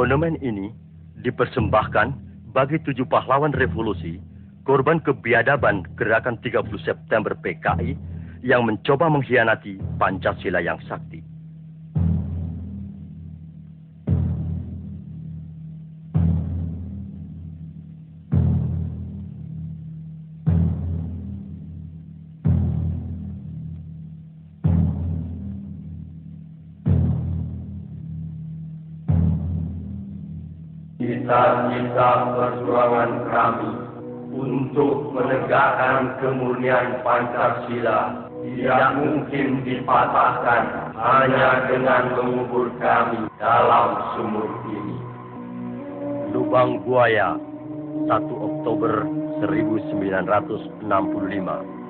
Monumen ini dipersembahkan bagi 7 pahlawan revolusi, korban kebiadaban gerakan 30 September PKI yang mencoba mengkhianati Pancasila yang sakti. Cita-cita perjuangan kami untuk menegakkan kemurnian Pancasila tidak mungkin dipatahkan hanya dengan mengubur kami dalam sumur ini. Lubang Buaya, 1 Oktober 1965.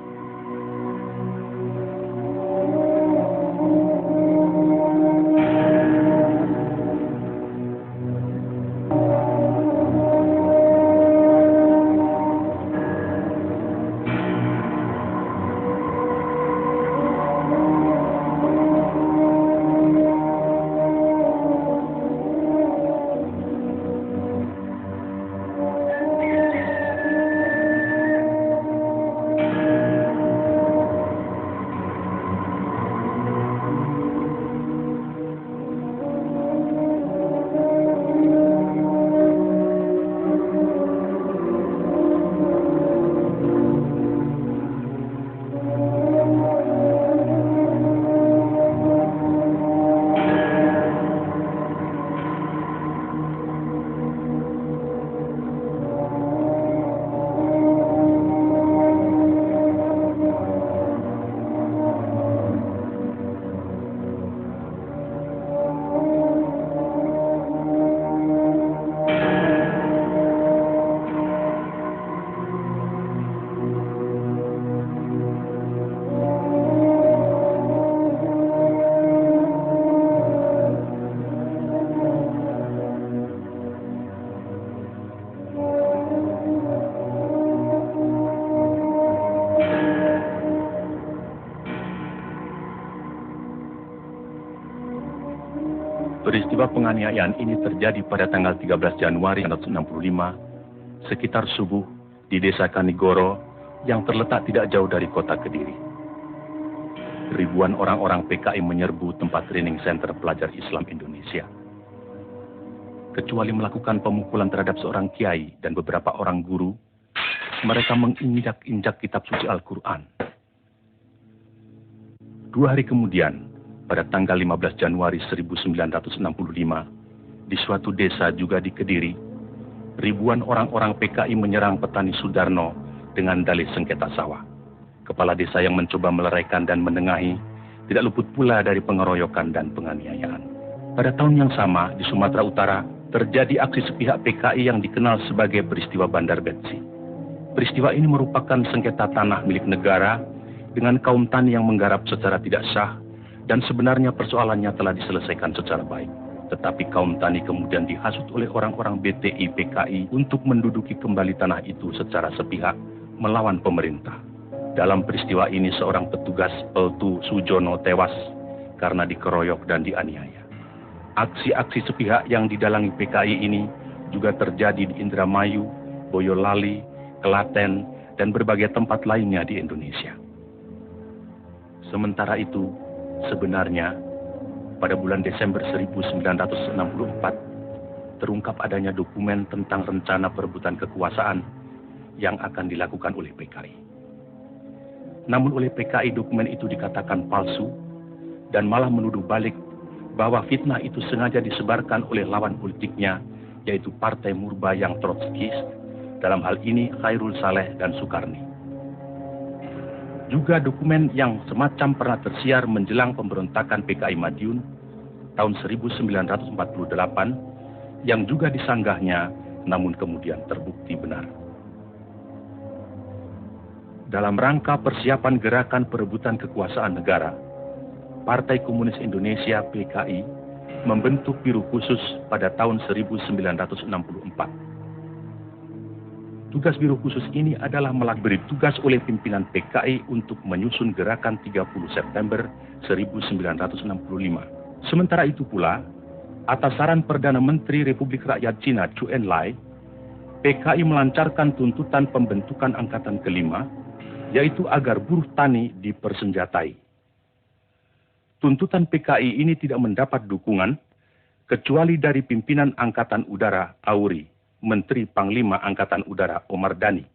Peristiwa penganiayaan ini terjadi pada tanggal 13 Januari 1965, sekitar subuh di Desa Kanigoro yang terletak tidak jauh dari kota Kediri. Ribuan orang-orang PKI menyerbu tempat training center pelajar Islam Indonesia. Kecuali melakukan pemukulan terhadap seorang kiai dan beberapa orang guru, mereka menginjak-injak kitab suci Al-Quran. 2 hari kemudian, pada tanggal 15 Januari 1965, di suatu desa juga di Kediri, ribuan orang-orang PKI menyerang petani Sudarno dengan dalih sengketa sawah. Kepala desa yang mencoba meleraikan dan menengahi tidak luput pula dari pengeroyokan dan penganiayaan. Pada tahun yang sama, di Sumatera Utara, terjadi aksi sepihak PKI yang dikenal sebagai peristiwa Bandar Betsi. Peristiwa ini merupakan sengketa tanah milik negara dengan kaum tani yang menggarap secara tidak sah, dan sebenarnya persoalannya telah diselesaikan secara baik. Tetapi kaum tani kemudian dihasut oleh orang-orang BTI PKI untuk menduduki kembali tanah itu secara sepihak melawan pemerintah. Dalam peristiwa ini seorang petugas Peltu Sujono tewas karena dikeroyok dan dianiaya. Aksi-aksi sepihak yang didalangi PKI ini juga terjadi di Indramayu, Boyolali, Klaten, dan berbagai tempat lainnya di Indonesia. Sementara itu, sebenarnya, pada bulan Desember 1964, terungkap adanya dokumen tentang rencana perebutan kekuasaan yang akan dilakukan oleh PKI. Namun oleh PKI dokumen itu dikatakan palsu dan malah menuduh balik bahwa fitnah itu sengaja disebarkan oleh lawan politiknya, yaitu Partai Murba yang Trotskis, dalam hal ini Khairul Saleh dan Sukarni. Juga dokumen yang semacam pernah tersiar menjelang pemberontakan PKI Madiun tahun 1948 yang juga disanggahnya namun kemudian terbukti benar. Dalam rangka persiapan gerakan perebutan kekuasaan negara, Partai Komunis Indonesia PKI membentuk Biro Khusus pada tahun 1964. Tugas Biro Khusus ini adalah diberi tugas oleh pimpinan PKI untuk menyusun gerakan 30 September 1965. Sementara itu pula, atas saran Perdana Menteri Republik Rakyat Cina Zhou Enlai, PKI melancarkan tuntutan pembentukan angkatan kelima, yaitu agar buruh tani dipersenjatai. Tuntutan PKI ini tidak mendapat dukungan, kecuali dari pimpinan Angkatan Udara Auri, Menteri Panglima Angkatan Udara Omar Dhani.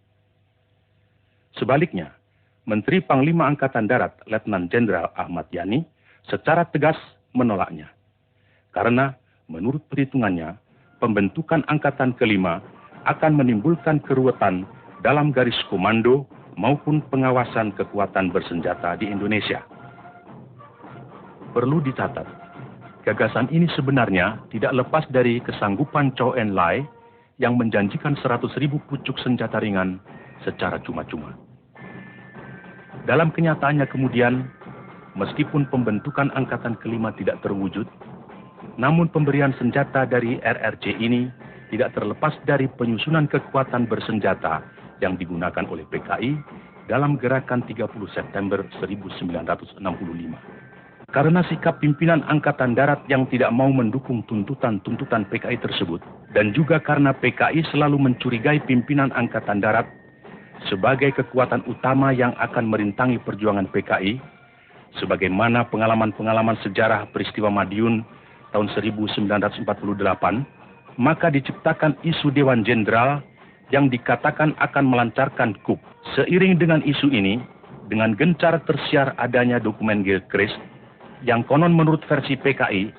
Sebaliknya, Menteri Panglima Angkatan Darat Letnan Jenderal Ahmad Yani secara tegas menolaknya. Karena menurut perhitungannya, pembentukan angkatan kelima akan menimbulkan keruwetan dalam garis komando maupun pengawasan kekuatan bersenjata di Indonesia. Perlu dicatat, gagasan ini sebenarnya tidak lepas dari kesanggupan Zhou Enlai yang menjanjikan 100.000 pucuk senjata ringan secara cuma-cuma. Dalam kenyataannya kemudian, meskipun pembentukan angkatan kelima tidak terwujud, namun pemberian senjata dari RRC ini tidak terlepas dari penyusunan kekuatan bersenjata yang digunakan oleh PKI dalam gerakan 30 September 1965. Karena sikap pimpinan Angkatan Darat yang tidak mau mendukung tuntutan-tuntutan PKI tersebut, dan juga karena PKI selalu mencurigai pimpinan Angkatan Darat sebagai kekuatan utama yang akan merintangi perjuangan PKI, sebagaimana pengalaman-pengalaman sejarah peristiwa Madiun tahun 1948, maka diciptakan isu Dewan Jenderal yang dikatakan akan melancarkan coup. Seiring dengan isu ini, dengan gencar tersiar adanya dokumen Gilchrist yang konon menurut versi PKI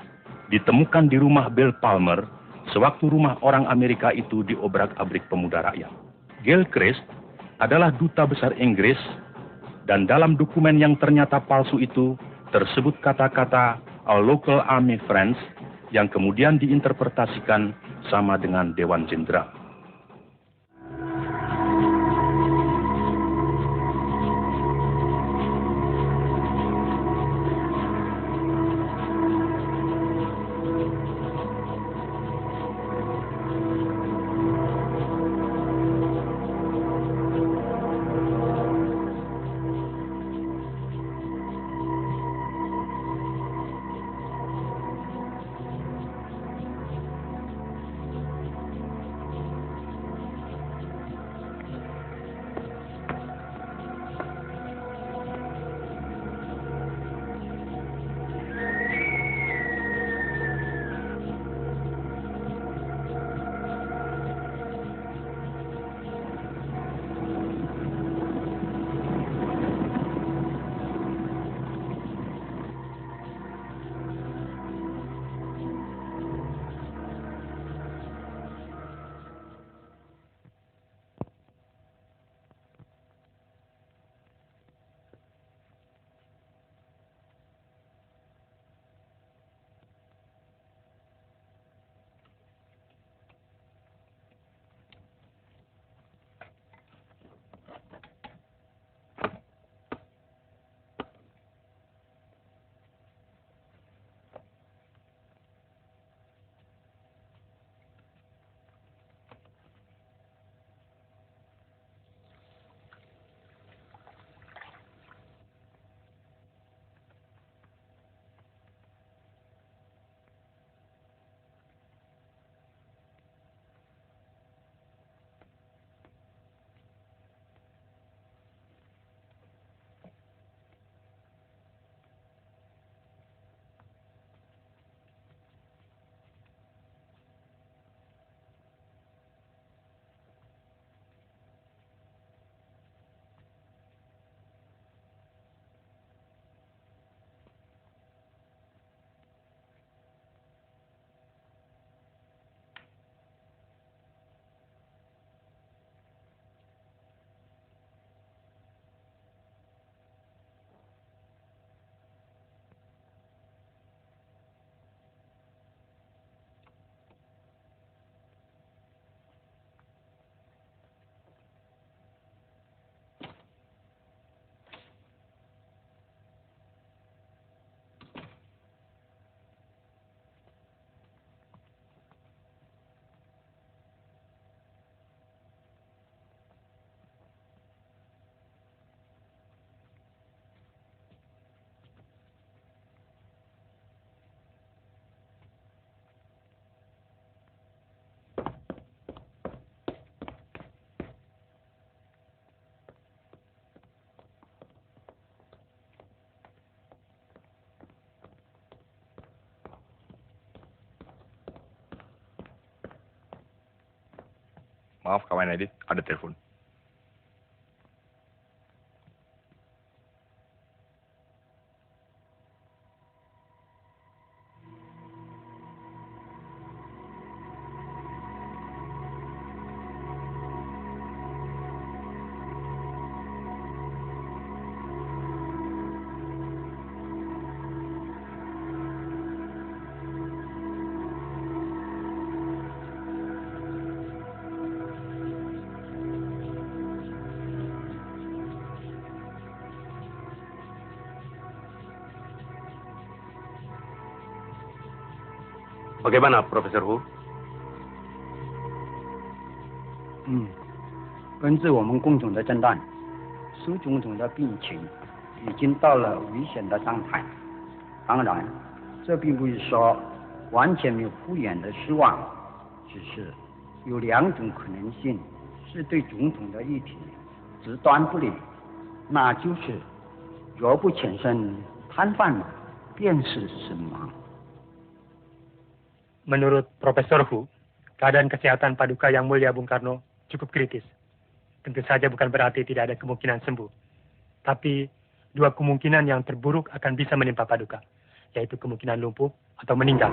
ditemukan di rumah Bill Palmer sewaktu rumah orang Amerika itu diobrak-abrik pemuda rakyat. Gilchrist adalah duta besar Inggris, dan dalam dokumen yang ternyata palsu itu tersebut kata-kata "Our local army friends" yang kemudian diinterpretasikan sama dengan Dewan Jenderal. Maaf, kawan Edit, ada telepon. Bagaimana, Profesor Hu? 根据我们共同的诊断，苏总统的病情已经到了危险的状态。当然，这并不是说完全没有复原的希望，只是有两种可能性是对总统的议题极端不利，那就是若不全身瘫痪了，便是死亡。 Menurut Profesor Hu, keadaan kesehatan Paduka Yang Mulia Bung Karno cukup kritis. Tentu saja bukan berarti tidak ada kemungkinan sembuh. Tapi dua kemungkinan yang terburuk akan bisa menimpa Paduka, yaitu kemungkinan lumpuh atau meninggal.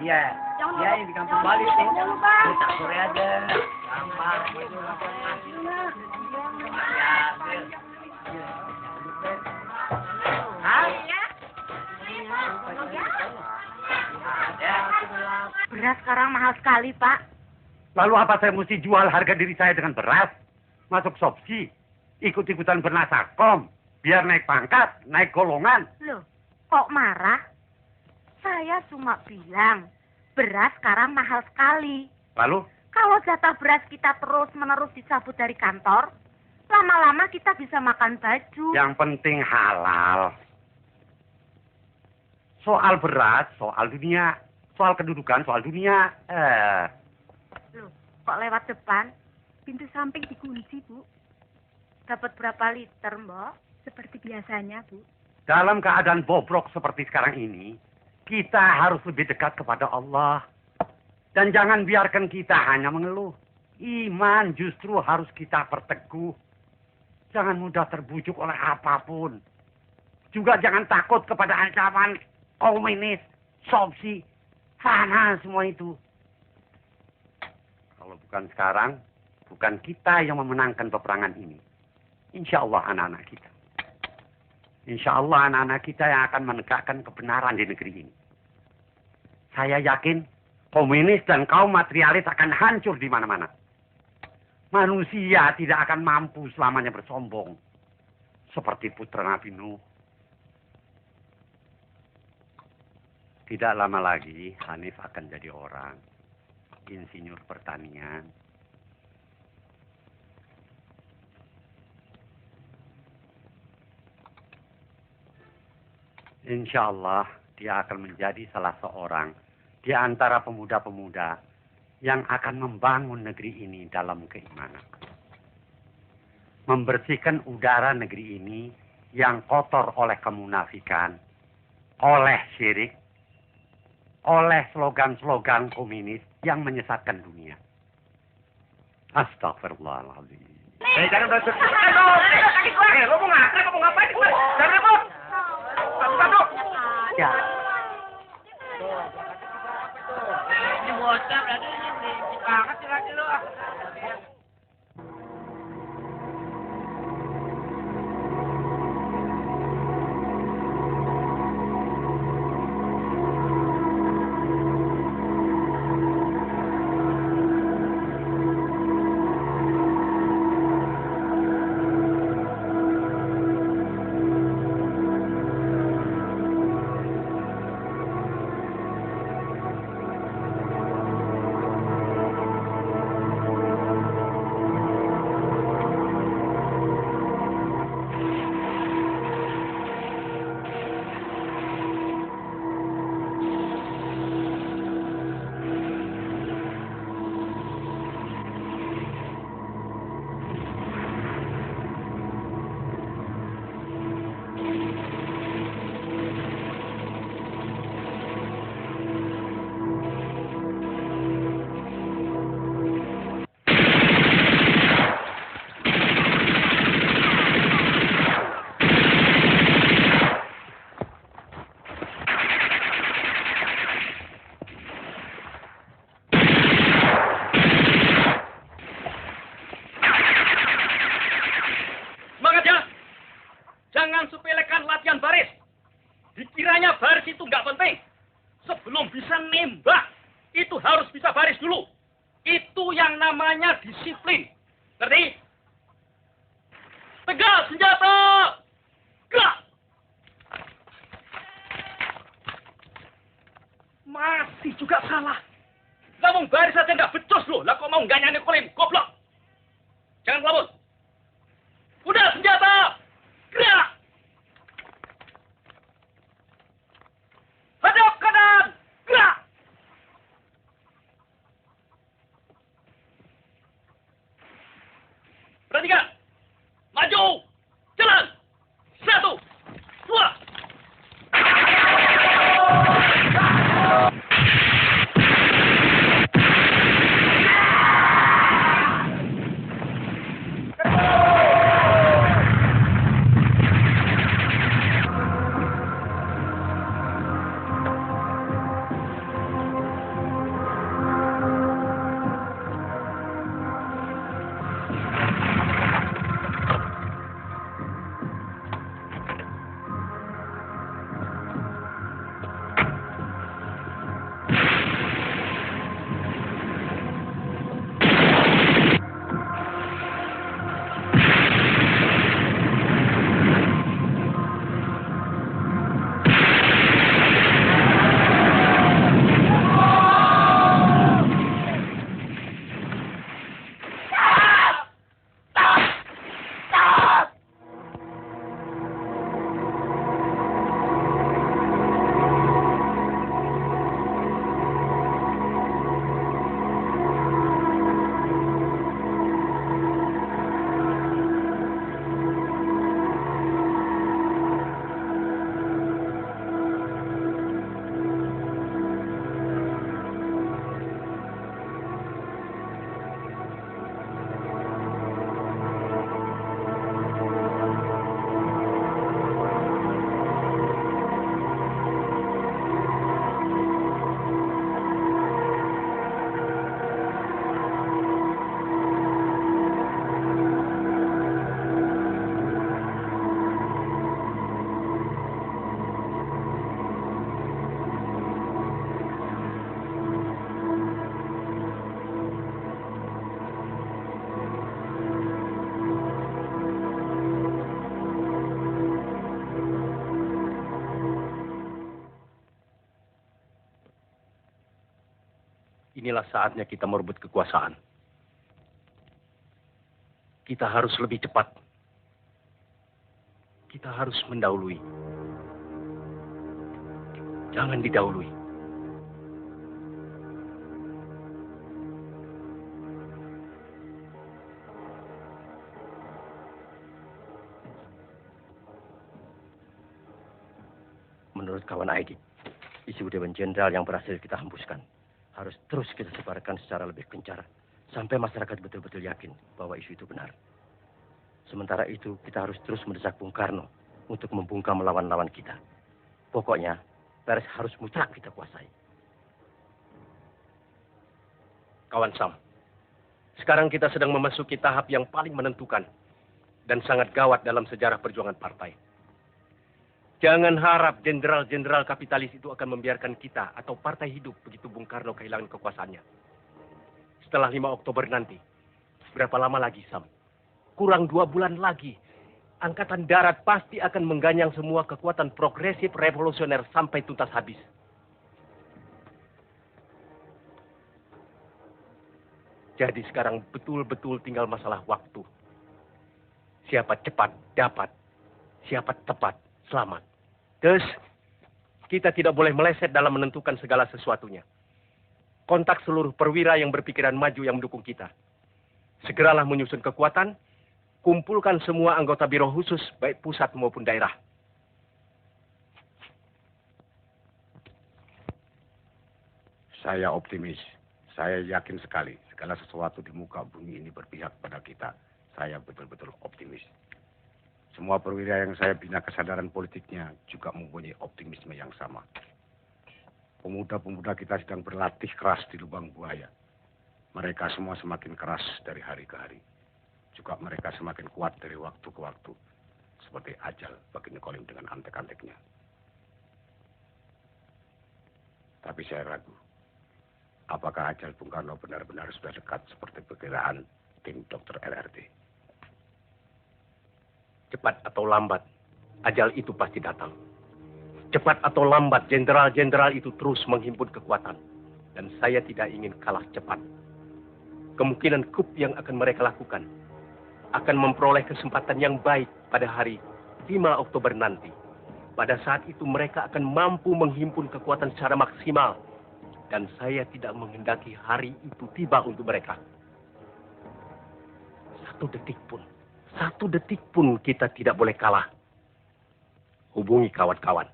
Iya, iya yang di kampung Bali tuh. Kita sore aja. Gampang. Beras sekarang mahal sekali, Pak. Lalu apa saya mesti jual harga diri saya dengan beras? Masuk Sopsi, ikut-ikutan bernasakom, biar naik pangkat, naik golongan. Loh, kok marah? Saya cuma bilang, beras sekarang mahal sekali. Lalu? Kalau jatah beras kita terus-menerus dicabut dari kantor, lama-lama kita bisa makan baju. Yang penting halal. Soal beras, soal dunia. Soal kedudukan, soal dunia. Loh, kok lewat depan? Pintu samping dikunci, Bu. Dapat berapa liter, Mbak? Seperti biasanya, Bu. Dalam keadaan bobrok seperti sekarang ini, kita harus lebih dekat kepada Allah. Dan jangan biarkan kita hanya mengeluh. Iman justru harus kita perteguh. Jangan mudah terbujuk oleh apapun. Juga jangan takut kepada ancaman komunis, Sopsi, fana semua itu. Kalau bukan sekarang, bukan kita yang memenangkan peperangan ini. Insya Allah anak-anak kita. Insya Allah anak-anak kita yang akan menegakkan kebenaran di negeri ini. Saya yakin komunis dan kaum materialis akan hancur di mana-mana. Manusia tidak akan mampu selamanya bersombong. Seperti putra Nabi Nuh. Tidak lama lagi Hanif akan jadi orang. Insinyur pertanian. Insya Allah dia akan menjadi salah seorang di antara pemuda-pemuda yang akan membangun negeri ini dalam keimanan. Membersihkan udara negeri ini yang kotor oleh kemunafikan, oleh syirik, oleh slogan-slogan komunis yang menyesatkan dunia. Astagfirullahaladzim. Jangan berlaku. Lo mau ngapain? Jangan ribut. Satu-satu. Ya, bocah berarti ini banget sih lagi lu. Jangan sepelekan latihan baris. Dikiranya baris itu nggak penting. Sebelum bisa nembak, itu harus bisa baris dulu. Itu yang namanya disiplin. Ngerti? Tegak senjata! Gerak! Masih juga salah. Ngomong baris saja nggak becus loh. Lah kok mau nggak nyanyi goblok. Jangan ngelamun. Udah senjata! Gerak! Hadap kanan! Gerak! Perhatikan! Maju! Jalan! 1, 2. Inilah saatnya kita merebut kekuasaan. Kita harus lebih cepat. Kita harus mendahului. Jangan didahului. Menurut kawan Aidi, isu Dewan Jenderal yang berhasil kita hembuskan harus terus kita sebarkan secara lebih gencar sampai masyarakat betul-betul yakin bahwa isu itu benar. Sementara itu, kita harus terus mendesak Bung Karno untuk membungkam lawan-lawan kita. Pokoknya, Pers harus mutlak kita kuasai. kawan Sam. Sekarang kita sedang memasuki tahap yang paling menentukan dan sangat gawat dalam sejarah perjuangan partai. Jangan harap jenderal-jenderal kapitalis itu akan membiarkan kita atau partai hidup begitu Bung Karno kehilangan kekuasaannya. Setelah 5 Oktober nanti, berapa lama lagi, Sam? Kurang 2 bulan lagi. Angkatan Darat pasti akan mengganyang semua kekuatan progresif revolusioner sampai tuntas habis. Jadi sekarang betul-betul tinggal masalah waktu. Siapa cepat dapat, siapa tepat selamat. Terus, kita tidak boleh meleset dalam menentukan segala sesuatunya. Kontak seluruh perwira yang berpikiran maju yang mendukung kita. Segeralah menyusun kekuatan, kumpulkan semua anggota biro khusus, baik pusat maupun daerah. Saya optimis. Saya yakin sekali segala sesuatu di muka bumi ini berpihak pada kita. Saya betul-betul optimis. Semua perwira yang saya bina kesadaran politiknya juga mempunyai optimisme yang sama. Pemuda-pemuda kita sedang berlatih keras di lubang buaya. Mereka semua semakin keras dari hari ke hari. Juga mereka semakin kuat dari waktu ke waktu. Seperti ajal bagi Nikolin dengan antek-anteknya. Tapi saya ragu. Apakah ajal Bung Karno benar-benar sudah dekat seperti perkiraan tim dokter LRT? Cepat atau lambat, ajal itu pasti datang. Cepat atau lambat, jenderal-jenderal itu terus menghimpun kekuatan. Dan saya tidak ingin kalah cepat. Kemungkinan coup yang akan mereka lakukan akan memperoleh kesempatan yang baik pada hari 5 Oktober nanti. Pada saat itu mereka akan mampu menghimpun kekuatan secara maksimal. Dan saya tidak menghendaki hari itu tiba untuk mereka. 1 detik pun kita tidak boleh kalah. Hubungi kawan-kawan.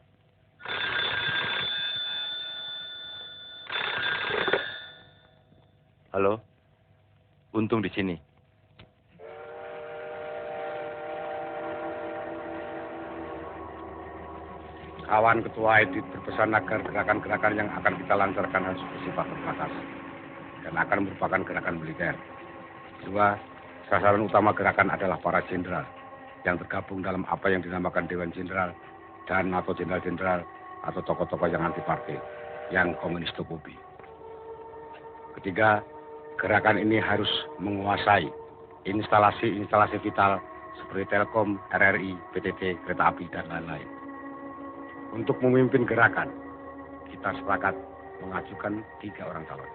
Halo, Untung di sini. Kawan Ketua Edit berpesan agar gerakan-gerakan yang akan kita lancarkan harus bersifat terbatas dan akan merupakan gerakan militer. 2, sasaran utama gerakan adalah para jenderal yang tergabung dalam apa yang dinamakan Dewan Jenderal dan atau jenderal-jenderal atau tokoh-tokoh yang anti partai, yang komunis tokobi. 3, gerakan ini harus menguasai instalasi-instalasi vital seperti Telkom, RRI, PTT, kereta api, dan lain-lain. Untuk memimpin gerakan, kita sepakat mengajukan 3 orang calon.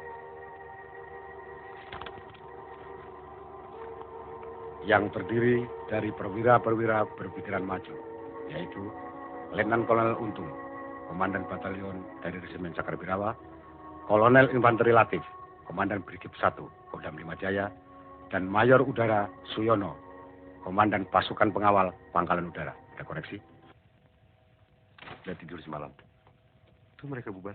Yang terdiri dari perwira-perwira berpikiran maju, yaitu Letnan Kolonel Untung, Komandan Batalion dari Resimen Sakarbirawa, Kolonel Infanteri Latif, Komandan Brigif 1, Kodam 5 Jaya, dan Mayor Udara Suyono, Komandan Pasukan Pengawal Pangkalan Udara. Ada koreksi? Sudah tidur semalam. Itu mereka bubar.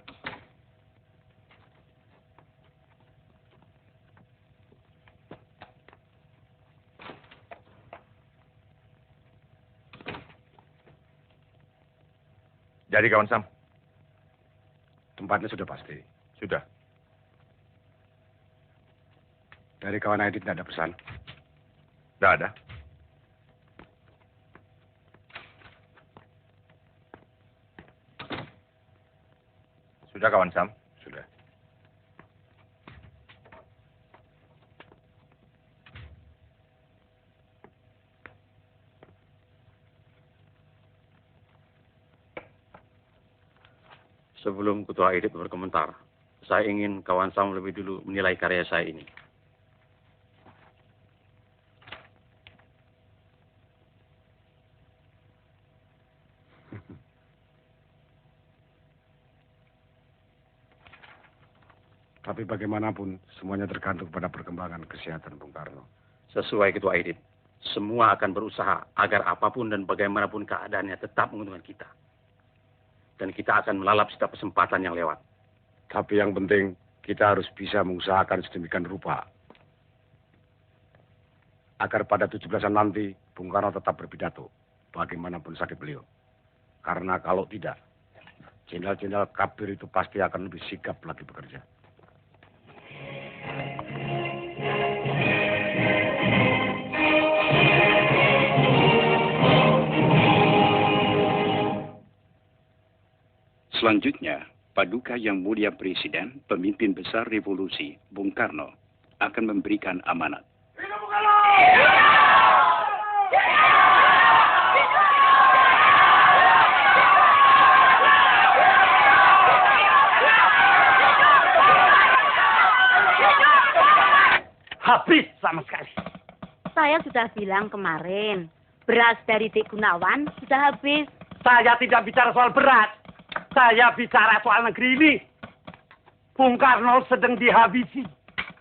Jadi kawan Sam? Tempatnya sudah pasti. Sudah. Dari kawan Aidit tidak ada pesan? Tidak ada. Sudah kawan Sam? Sudah. Sebelum Ketua Edit berkomentar, saya ingin kawan Sam lebih dulu menilai karya saya ini. Tapi bagaimanapun, semuanya tergantung pada perkembangan kesehatan Bung Karno. Sesuai Ketua Edit, semua akan berusaha agar apapun dan bagaimanapun keadaannya tetap menguntungkan kita. Dan kita akan melalap setiap kesempatan yang lewat. Tapi yang penting, kita harus bisa mengusahakan sedemikian rupa. Agar pada 17-an nanti, Bung Karno tetap berpidato, bagaimanapun sakit beliau. Karena kalau tidak, jenderal-jenderal kabir itu pasti akan lebih sigap lagi bekerja. Selanjutnya, Paduka Yang Mulia Presiden, pemimpin besar revolusi, Bung Karno, akan memberikan amanat. Habis sama sekali. Saya sudah bilang kemarin, beras dari Dik Gunawan sudah habis. Saya tidak bicara soal beras. Saya bicara soal negeri ini. Bung Karno sedang dihabisi.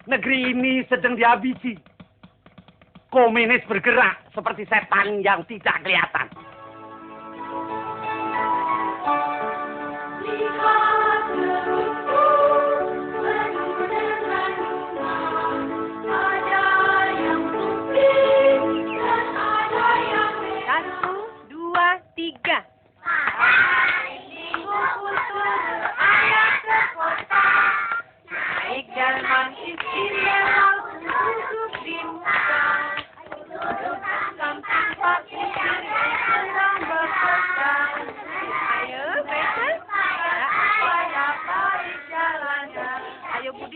Negeri ini sedang dihabisi. Komunis bergerak seperti setan yang tidak kelihatan.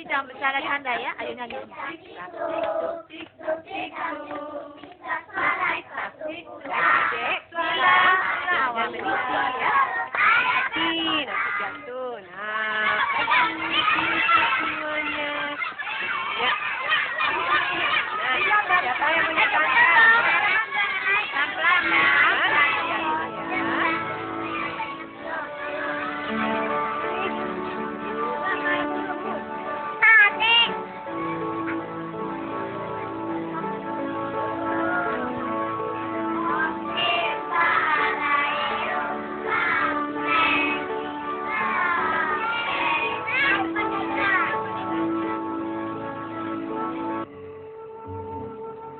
Jangan bercanda-canda ya, ayo nyanyi.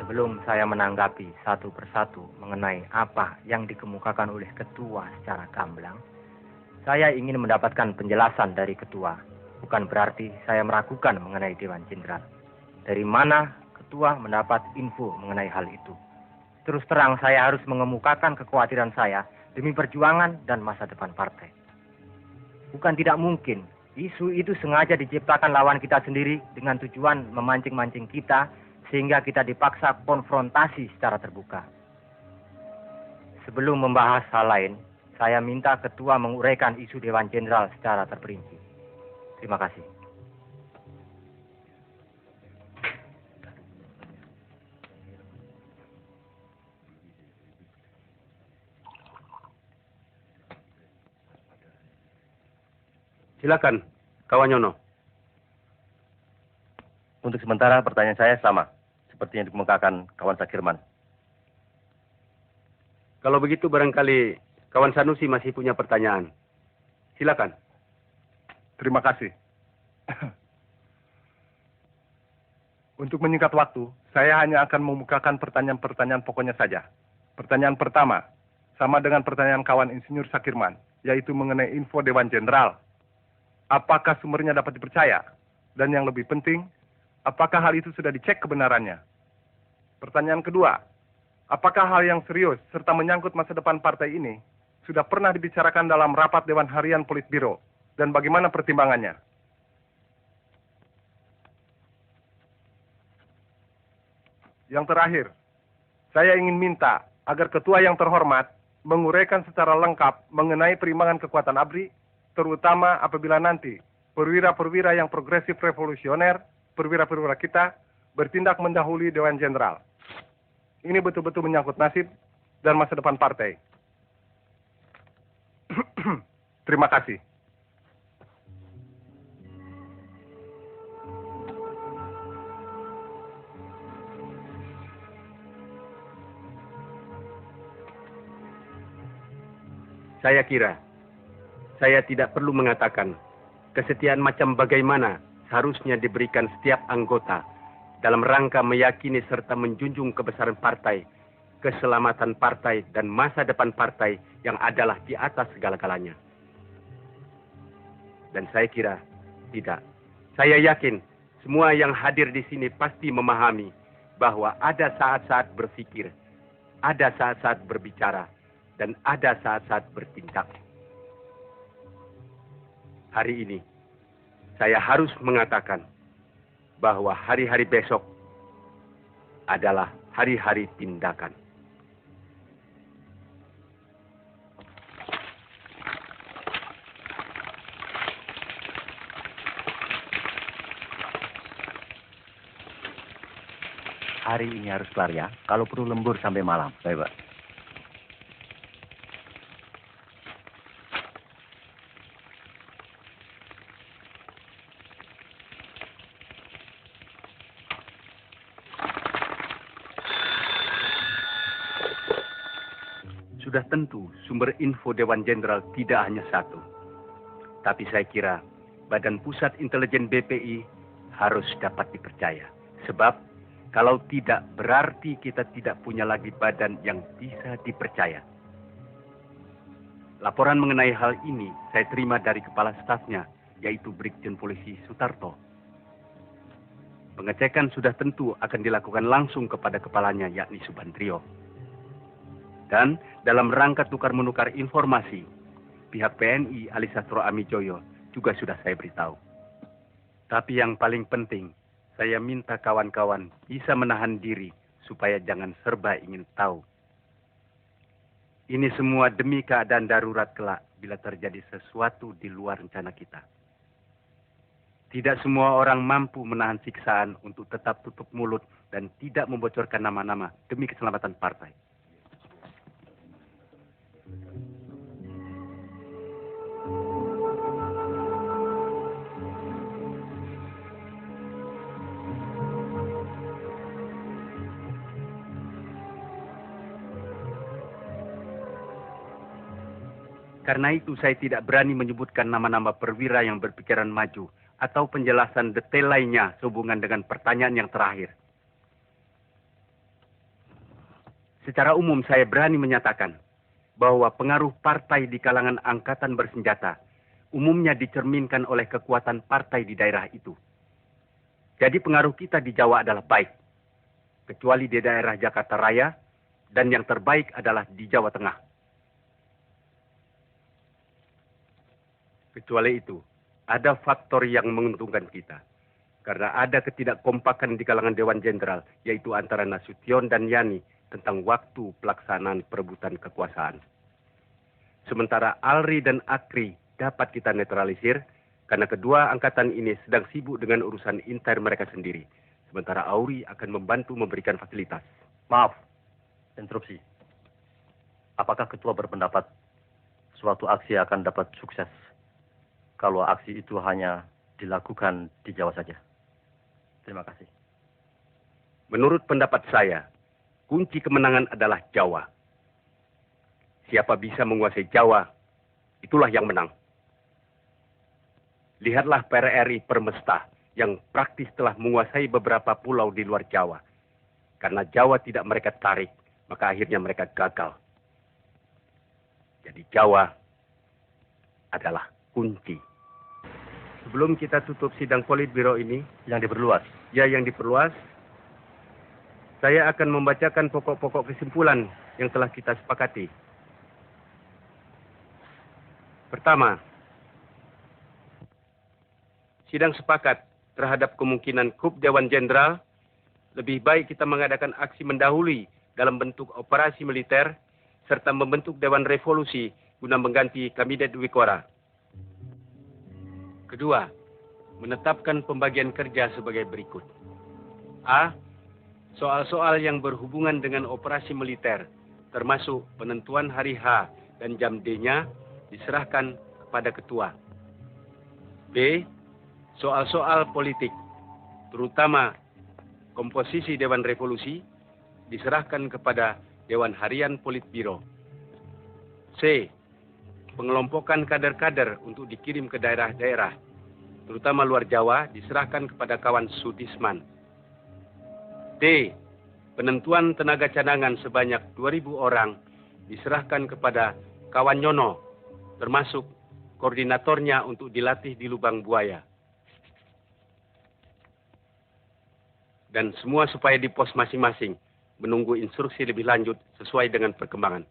Sebelum saya menanggapi satu persatu mengenai apa yang dikemukakan oleh ketua secara gamblang, saya ingin mendapatkan penjelasan dari ketua. Bukan berarti saya meragukan mengenai Dewan Jenderal. Dari mana ketua mendapat info mengenai hal itu? Terus terang saya harus mengemukakan kekhawatiran saya demi perjuangan dan masa depan partai. Bukan tidak mungkin isu itu sengaja diciptakan lawan kita sendiri dengan tujuan memancing-mancing kita sehingga kita dipaksa konfrontasi secara terbuka. Sebelum membahas hal lain, saya minta ketua menguraikan isu Dewan Jenderal secara terperinci. Terima kasih. Silakan, kawan Yono. Untuk sementara pertanyaan saya sama, seperti yang dikemukakan kawan Sakirman. Kalau begitu barangkali kawan Sanusi masih punya pertanyaan. Silakan. Terima kasih. Untuk menyingkat waktu, saya hanya akan memukakan pertanyaan-pertanyaan pokoknya saja. Pertanyaan pertama, sama dengan pertanyaan kawan Insinyur Sakirman, yaitu mengenai info Dewan Jenderal. Apakah sumbernya dapat dipercaya? Dan yang lebih penting, apakah hal itu sudah dicek kebenarannya? Pertanyaan kedua, apakah hal yang serius serta menyangkut masa depan partai ini sudah pernah dibicarakan dalam rapat Dewan Harian Politbiro dan bagaimana pertimbangannya? Yang terakhir, saya ingin minta agar ketua yang terhormat menguraikan secara lengkap mengenai perimbangan kekuatan ABRI, terutama apabila nanti perwira-perwira yang progresif revolusioner, perwira-perwira kita, bertindak mendahului Dewan Jenderal. Ini betul-betul menyangkut nasib dan masa depan partai. Terima kasih. Saya kira, saya tidak perlu mengatakan kesetiaan macam bagaimana seharusnya diberikan setiap anggota dalam rangka meyakini serta menjunjung kebesaran partai, keselamatan partai, dan masa depan partai yang adalah di atas segala-galanya. Dan saya kira tidak. Saya yakin semua yang hadir di sini pasti memahami bahwa ada saat-saat berpikir, ada saat-saat berbicara, dan ada saat-saat bertindak. hari ini saya harus mengatakan bahwa hari-hari besok adalah hari-hari tindakan. Hari ini harus kelar ya. Kalau perlu lembur sampai malam. Baik, Pak. Sudah tentu sumber info Dewan Jenderal tidak hanya satu. Tapi saya kira Badan Pusat Intelijen BPI harus dapat dipercaya. Sebab kalau tidak, berarti kita tidak punya lagi badan yang bisa dipercaya. Laporan mengenai hal ini saya terima dari kepala stafnya, yaitu Brigjen Polisi Sutarto. Pengecekan sudah tentu akan dilakukan langsung kepada kepalanya, yakni Subandrio. Dan dalam rangka tukar-menukar informasi, pihak PNI Alisastro Amijoyo juga sudah saya beritahu. Tapi yang paling penting, saya minta kawan-kawan bisa menahan diri supaya jangan serba ingin tahu. Ini semua demi keadaan darurat kelak bila terjadi sesuatu di luar rencana kita. Tidak semua orang mampu menahan siksaan untuk tetap tutup mulut dan tidak membocorkan nama-nama demi keselamatan partai. Karena itu saya tidak berani menyebutkan nama-nama perwira yang berpikiran maju atau penjelasan detail lainnya sehubungan dengan pertanyaan yang terakhir. Secara umum saya berani menyatakan bahwa pengaruh partai di kalangan angkatan bersenjata umumnya dicerminkan oleh kekuatan partai di daerah itu. Jadi pengaruh kita di Jawa adalah baik, kecuali di daerah Jakarta Raya, dan yang terbaik adalah di Jawa Tengah. Kecuali itu, ada faktor yang menguntungkan kita. Karena ada ketidakkompakan di kalangan Dewan Jenderal, yaitu antara Nasution dan Yani tentang waktu pelaksanaan perebutan kekuasaan. Sementara Alri dan Akri dapat kita netralisir, karena kedua angkatan ini sedang sibuk dengan urusan intern mereka sendiri. Sementara Auri akan membantu memberikan fasilitas. Maaf, interupsi. Apakah ketua berpendapat suatu aksi akan dapat sukses kalau aksi itu hanya dilakukan di Jawa saja? Terima kasih. Menurut pendapat saya, kunci kemenangan adalah Jawa. Siapa bisa menguasai Jawa, itulah yang menang. Lihatlah PRRI Permesta yang praktis telah menguasai beberapa pulau di luar Jawa. Karena Jawa tidak mereka tarik, maka akhirnya mereka gagal. Jadi Jawa adalah kunci. Sebelum kita tutup sidang Politbiro ini, yang diperluas. Ya, yang diperluas. Saya akan membacakan pokok-pokok kesimpulan yang telah kita sepakati. Pertama, sidang sepakat terhadap kemungkinan kup Dewan Jenderal, lebih baik kita mengadakan aksi mendahului dalam bentuk operasi militer, serta membentuk Dewan Revolusi guna mengganti Kabinet Dwikora. Kedua, menetapkan pembagian kerja sebagai berikut. A. Soal-soal yang berhubungan dengan operasi militer, termasuk penentuan hari H dan jam D-nya, diserahkan kepada ketua. B. Soal-soal politik, terutama komposisi Dewan Revolusi, diserahkan kepada Dewan Harian Politbiro. C. Pengelompokan kader-kader untuk dikirim ke daerah-daerah, terutama luar Jawa, diserahkan kepada kawan Sudisman. D. Penentuan tenaga cadangan sebanyak 2.000 orang diserahkan kepada kawan Nyono, termasuk koordinatornya untuk dilatih di lubang buaya. Dan semua supaya di pos masing-masing menunggu instruksi lebih lanjut sesuai dengan perkembangan.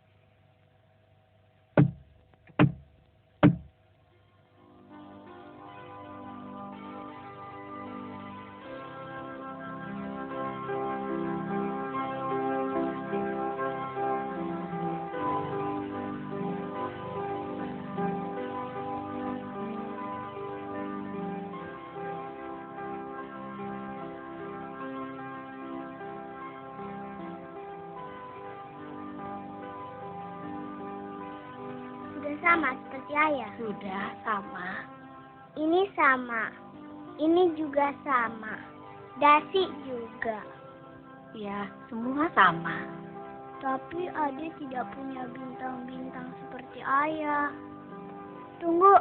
sama seperti ayah? Sudah sama. Ini sama. Ini juga sama. Dasi juga. Ya, semua sama. Tapi Ade tidak punya bintang-bintang seperti ayah. Tunggu.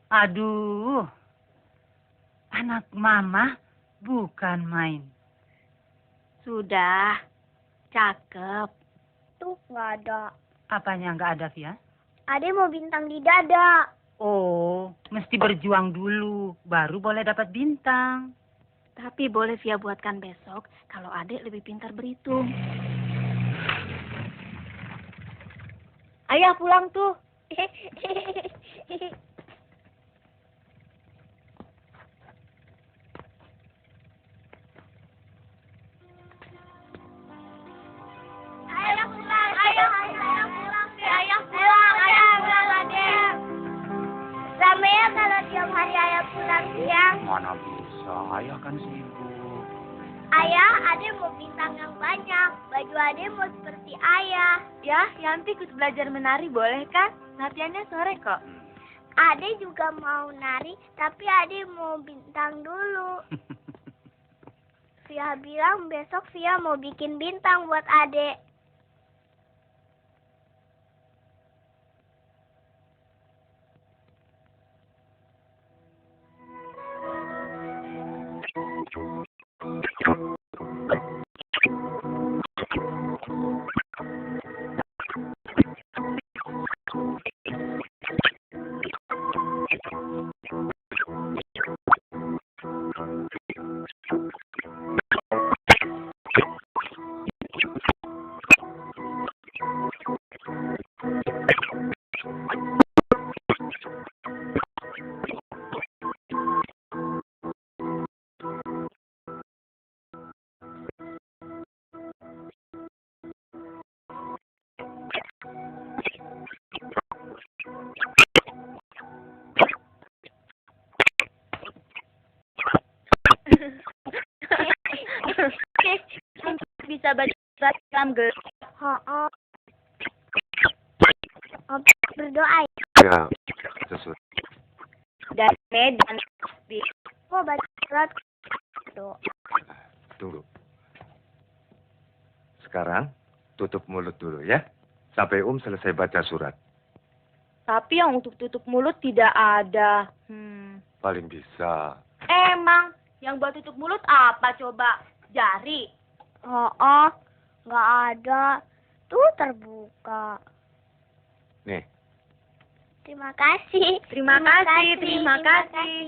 Aduh, anak mama bukan main. Sudah, cakep. Tuh, nggak ada. Apanya nggak ada, Via? Ade mau bintang di dada. Oh, mesti berjuang dulu, baru boleh dapat bintang. Tapi boleh Via buatkan besok kalau adik lebih pintar berhitung. Ayah pulang tuh. Ayah pulang, ayah pulang, ayah pulang, Ade. Sama ya kalau tiap hari ayah pulang siang. Mana bisa, ayah kan sibuk. Ayah, Ade mau bintang yang banyak. Baju Ade mau seperti ayah. Ya, Yanti ikut belajar menari boleh kan? Latihannya sore kok. Ade juga mau nari, tapi Ade mau bintang dulu. Via bilang besok Via mau bikin bintang buat Ade. Bisa baca dalam gelas. Oh. Berdoa ya. Ya, sesuai. Dan Medan. Oh, baca surat. Doa. Tunggu. Sekarang tutup mulut dulu ya. Sampai selesai baca surat. Tapi yang untuk tutup mulut tidak ada. Paling bisa. Emang yang buat tutup mulut apa coba? Jari. Oh, nggak ada. Tuh terbuka. Nih. Terima kasih. Terima kasih. Terima kasih.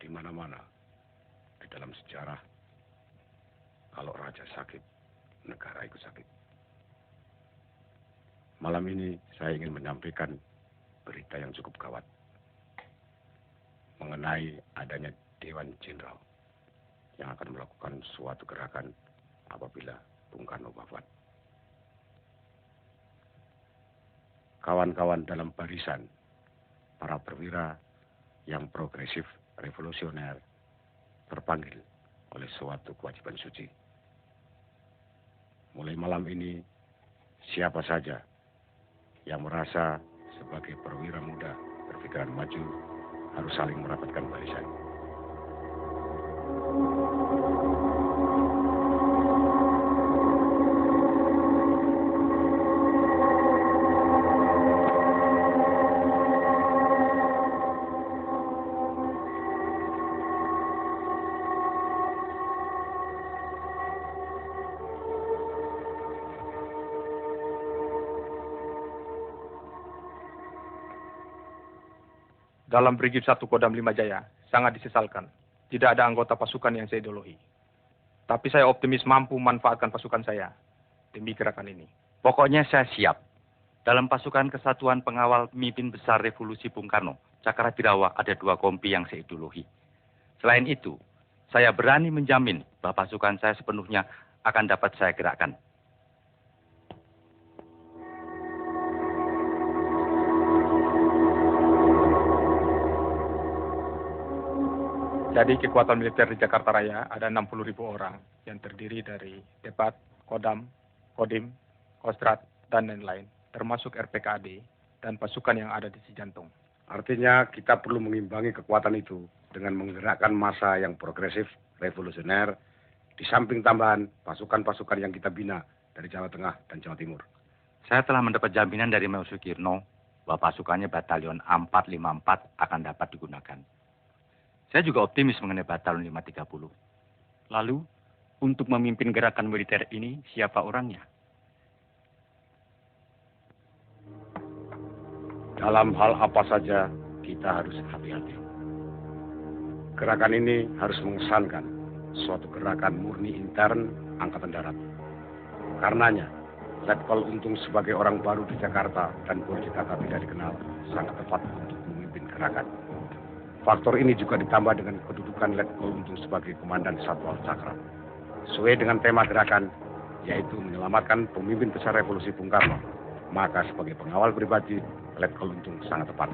Di mana-mana di dalam sejarah, kalau raja sakit, negara ikut sakit. Malam ini saya ingin menyampaikan berita yang cukup gawat mengenai adanya Dewan Jenderal yang akan melakukan suatu gerakan apabila Bung Karno wafat. Kawan-kawan dalam barisan, para perwira yang progresif revolusioner terpanggil oleh suatu kewajiban suci. Mulai malam ini, siapa saja yang merasa sebagai perwira muda berpikiran maju harus saling merapatkan barisan. Dalam Brigif 1 Kodam 5 Jaya, sangat disesalkan. Tidak ada anggota pasukan yang seideologi. Tapi saya optimis mampu memanfaatkan pasukan saya demi gerakan ini. Pokoknya saya siap. Dalam pasukan Kesatuan Pengawal Pemimpin Besar Revolusi Bung Karno, Cakrawirawa ada 2 kompi yang seideologi. Selain itu, saya berani menjamin bahwa pasukan saya sepenuhnya akan dapat saya gerakkan. Jadi kekuatan militer di Jakarta Raya ada 60.000 orang yang terdiri dari Depat, Kodam, Kodim, Kostrat, dan lain-lain, termasuk RPKAD dan pasukan yang ada di Cijantung. Artinya kita perlu mengimbangi kekuatan itu dengan menggerakkan massa yang progresif, revolusioner, di samping tambahan pasukan-pasukan yang kita bina dari Jawa Tengah dan Jawa Timur. Saya telah mendapat jaminan dari Meo Sukirno bahwa pasukannya Batalion 454 akan dapat digunakan. Saya juga optimis mengenai Batalion 530. Lalu, untuk memimpin gerakan militer ini, siapa orangnya? Dalam hal apa saja, kita harus hati-hati. Gerakan ini harus mengesankan suatu gerakan murni intern Angkatan Darat. Karenanya, Letkol Untung sebagai orang baru di Jakarta dan boleh dikata tidak dikenal, sangat tepat untuk memimpin gerakan. Faktor ini juga ditambah dengan kedudukan Letkol Untung sebagai Komandan Satwal Cakra. Sesuai dengan tema gerakan, yaitu menyelamatkan pemimpin besar revolusi Bung Karno. Maka sebagai pengawal pribadi, Letkol Untung sangat tepat.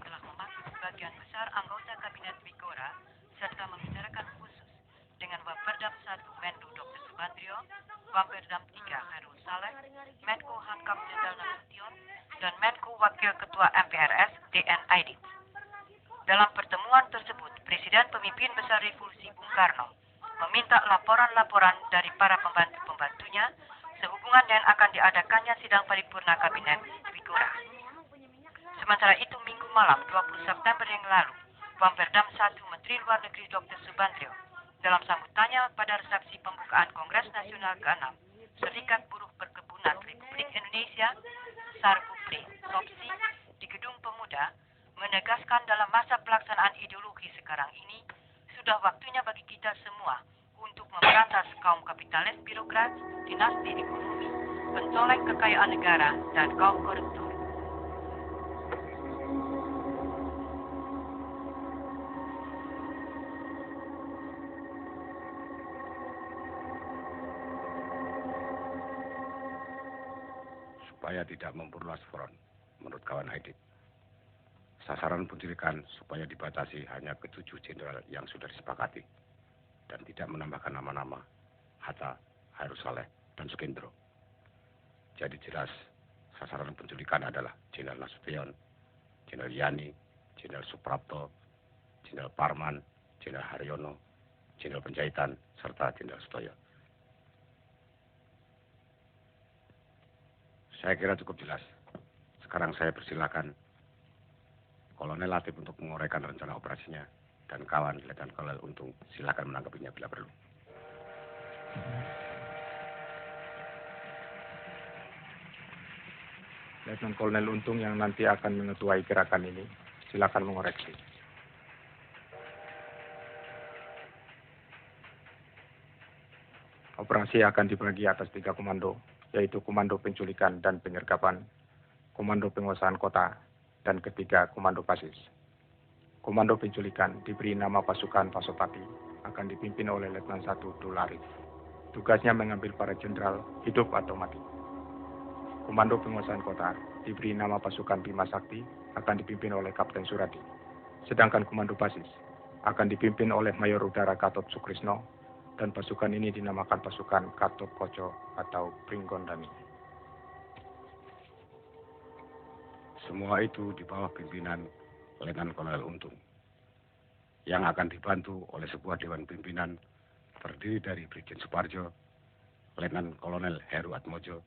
Telah memanggil sebagian besar anggota Kabinet Bigora serta membicarakan khusus dengan Waperdam 1 Menlu Dr. Subandrio, Waperdam 3 Khairul Saleh, Menko Hankam Jenderal Nasution, dan Menko Wakil Ketua MPRS DN Aidit. Dalam pertemuan tersebut, Presiden Pemimpin Besar Revolusi Bung Karno meminta laporan-laporan dari para pembantu-pembantunya sehubungan dengan akan diadakannya sidang paripurna Kabinet Bigora. Sementara itu, Minggu malam 20 September yang lalu, Waperdam 1 Menteri Luar Negeri Dr. Subandrio dalam sambutannya pada resepsi pembukaan Kongres Nasional ke-6 Serikat Buruh Perkebunan Republik Indonesia Sarkupri Sopsi di Gedung Pemuda menegaskan dalam masa pelaksanaan ideologi sekarang ini sudah waktunya bagi kita semua untuk memberantas kaum kapitalis birokrat, dinasti ekonomi, pencoleng kekayaan negara, dan kaum koruptor. Supaya tidak memperluas front, menurut kawan Aidit. Sasaran penculikan supaya dibatasi hanya ke 7 jenderal yang sudah disepakati dan tidak menambahkan nama-nama Hatta, Khairul Saleh, dan Sukendro. Jadi jelas sasaran penculikan adalah Jenderal Nasution, Jenderal Yani, Jenderal Suprapto, Jenderal Parman, Jenderal Haryono, Jenderal Penjahitan, serta Jenderal Sutoyo. Saya kira cukup jelas. Sekarang saya persilakan Kolonel Latif untuk menguraikan rencana operasinya dan kawan Letnan Kolonel Untung silakan menanggapinya bila perlu. Letnan Kolonel Untung yang nanti akan mengetuai gerakan ini, silakan mengoreksi. Operasi akan dibagi atas 3 komando, yaitu Komando Penculikan dan Penyergapan, Komando Penguasaan Kota, dan ketiga Komando Basis. Komando Penculikan diberi nama pasukan Pasopati, akan dipimpin oleh Letnan 1 Dul Arif. Tugasnya mengambil para jenderal hidup atau mati. Komando Penguasaan Kota diberi nama pasukan Bima Sakti akan dipimpin oleh Kapten Suradi. Sedangkan Komando Basis akan dipimpin oleh Mayor Udara Gatot Sukrisno dan pasukan ini dinamakan pasukan Gatot Koco atau Pringgondami. Semua itu di bawah pimpinan Letnan Kolonel Untung yang akan dibantu oleh sebuah dewan pimpinan terdiri dari Brigjen Suparjo, Letnan Kolonel Heru Atmojo,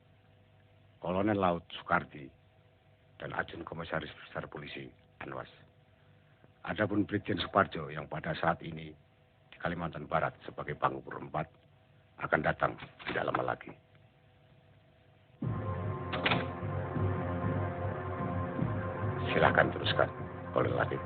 Kolonel Laut Soekardi, dan Ajun Komisaris Besar Polisi Anwas. Adapun Brigjen Suparjo yang pada saat ini di Kalimantan Barat sebagai Panggur 4 akan datang tidak lama lagi. Silahkan teruskan, Kolonel Latif.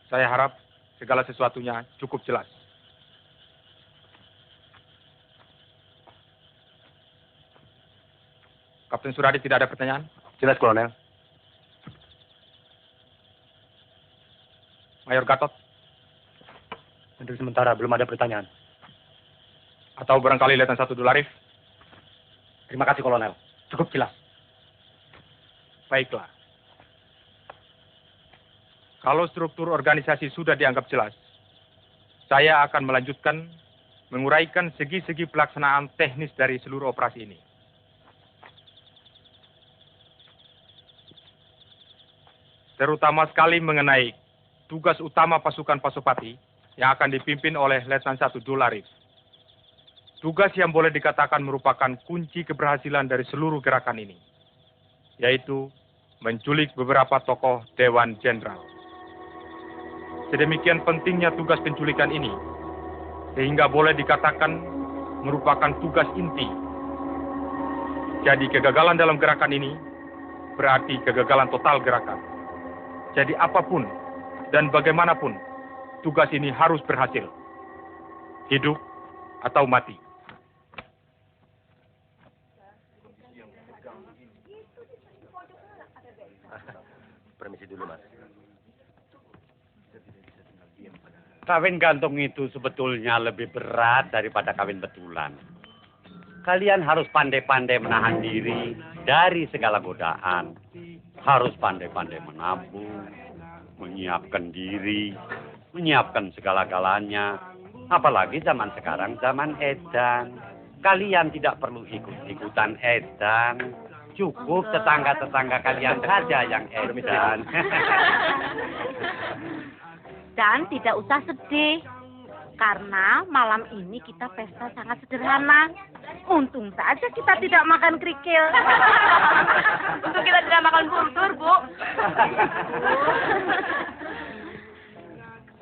Saya harap segala sesuatunya cukup jelas. Kapten Suradi tidak ada pertanyaan? Jelas, Kolonel. Mayor Gatot? Untuk sementara belum ada pertanyaan. Atau barangkali Letnan 1 Dolarif? Terima kasih, Kolonel. Cukup jelas. Baiklah. Kalau struktur organisasi sudah dianggap jelas, saya akan melanjutkan menguraikan segi-segi pelaksanaan teknis dari seluruh operasi ini. Terutama sekali mengenai tugas utama pasukan Pasopati yang akan dipimpin oleh Letnan 1 Dolarif. Tugas yang boleh dikatakan merupakan kunci keberhasilan dari seluruh gerakan ini, yaitu menculik beberapa tokoh Dewan Jenderal. Sedemikian pentingnya tugas penculikan ini, sehingga boleh dikatakan merupakan tugas inti. Jadi kegagalan dalam gerakan ini berarti kegagalan total gerakan. Jadi apapun dan bagaimanapun, tugas ini harus berhasil. Hidup atau mati. Permisi dulu, Mas. Kawin gantung itu sebetulnya lebih berat daripada kawin betulan. Kalian harus pandai-pandai menahan diri dari segala godaan. Harus pandai-pandai menabung, menyiapkan diri, menyiapkan segala-galanya. Apalagi zaman sekarang, zaman edan. Kalian tidak perlu ikut-ikutan edan. Cukup tetangga-tetangga kalian saja yang edan. Dan tidak usah sedih, karena malam ini kita pesta sangat sederhana. Untung saja kita tidak makan kerikil. Untung kita tidak makan burdur, Bu.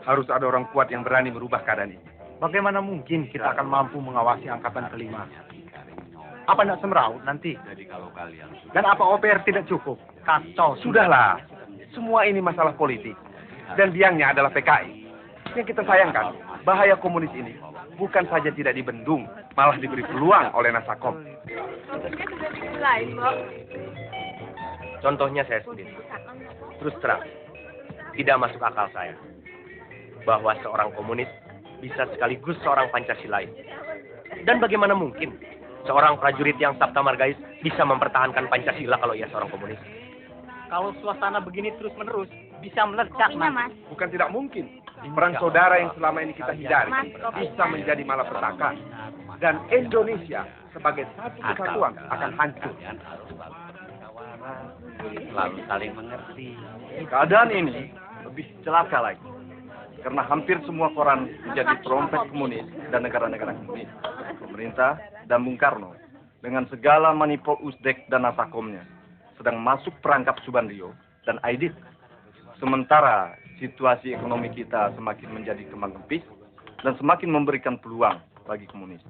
Harus ada orang kuat yang berani merubah keadaan ini. Bagaimana mungkin kita akan mampu mengawasi angkatan kelima? Apa tidak semeraut nanti? Dan apa OPR tidak cukup? Kacau. Sudahlah. Semua ini masalah politik. Dan biangnya adalah PKI. Yang kita sayangkan, bahaya komunis ini bukan saja tidak dibendung, malah diberi peluang oleh Nasakom. Contohnya saya sendiri. Terus terang, tidak masuk akal saya bahwa seorang komunis bisa sekaligus seorang Pancasilais. Dan bagaimana mungkin seorang prajurit yang Sabta Margais bisa mempertahankan Pancasila kalau ia seorang komunis? Kalau suasana begini terus-menerus, bisa meledak, Mas. Bukan tidak mungkin. Perang saudara yang selama ini kita hindari bisa menjadi malapetaka. Dan Indonesia sebagai satu kesatuan akan hancur. Lalu saling mengerti. Keadaan ini lebih celaka lagi. Karena hampir semua koran menjadi trompet komunis dan negara-negara komunis. Pemerintah dan Bung Karno dengan segala manipul Uzbek dan Asakomnya sedang masuk perangkap Subandrio dan Aidit. Sementara situasi ekonomi kita semakin menjadi kembang kempis dan semakin memberikan peluang bagi komunis.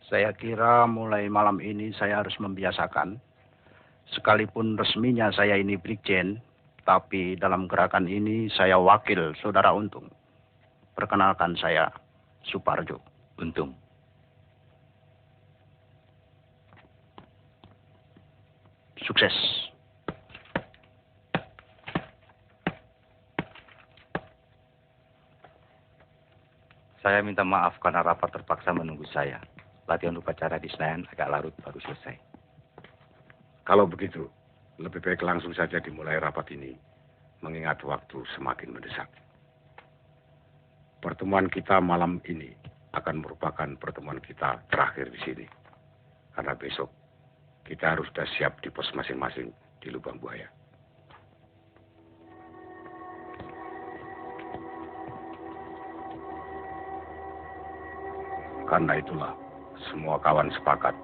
Saya kira mulai malam ini saya harus membiasakan. Sekalipun resminya saya ini Brigjen, tapi dalam gerakan ini saya wakil Saudara Untung. Perkenalkan saya Suparjo. Untung. Sukses. Saya minta maaf karena rapat terpaksa menunggu saya. Latihan upacara di Senayan agak larut baru selesai. Kalau begitu, lebih baik langsung saja dimulai rapat ini, mengingat waktu semakin mendesak. Pertemuan kita malam ini akan merupakan pertemuan kita terakhir di sini. Karena besok kita harus sudah siap di pos masing-masing di Lubang Buaya. Karena itulah, semua kawan sepakat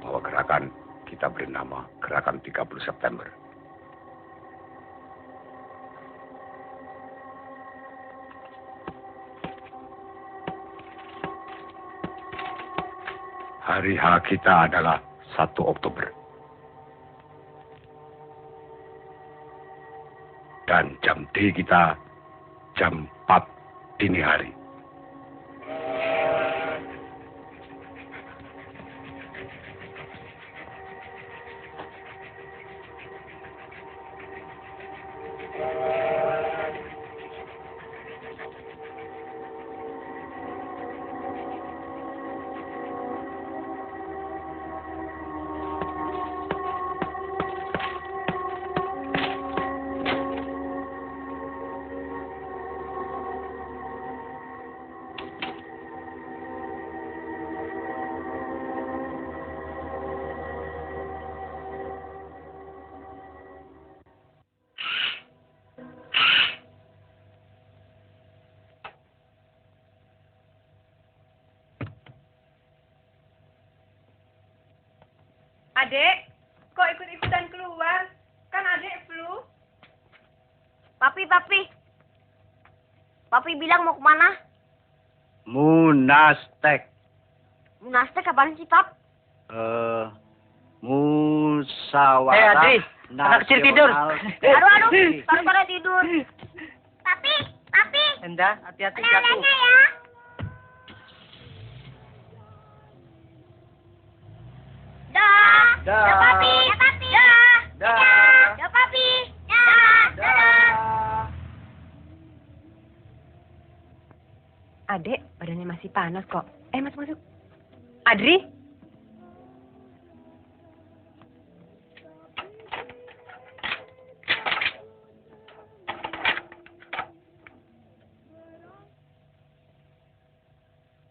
bahwa gerakan kita beri nama Gerakan 30 September. Hari H kita adalah 1 Oktober. Dan jam D kita jam 4 dini hari. Adek, kok ikut-ikutan keluar? Kan adek flu. Papi. Papi bilang mau kemana? Munastek. Munastek apaan sih, Pap? Musyawarah Adri, anak kecil tidur. Aduh, baru tidur. Papi. Enda, hati-hati jatuh. Ya. Dah. Papi. Dah, Papi. Adek, badannya masih panas kok. Masuk. Adri?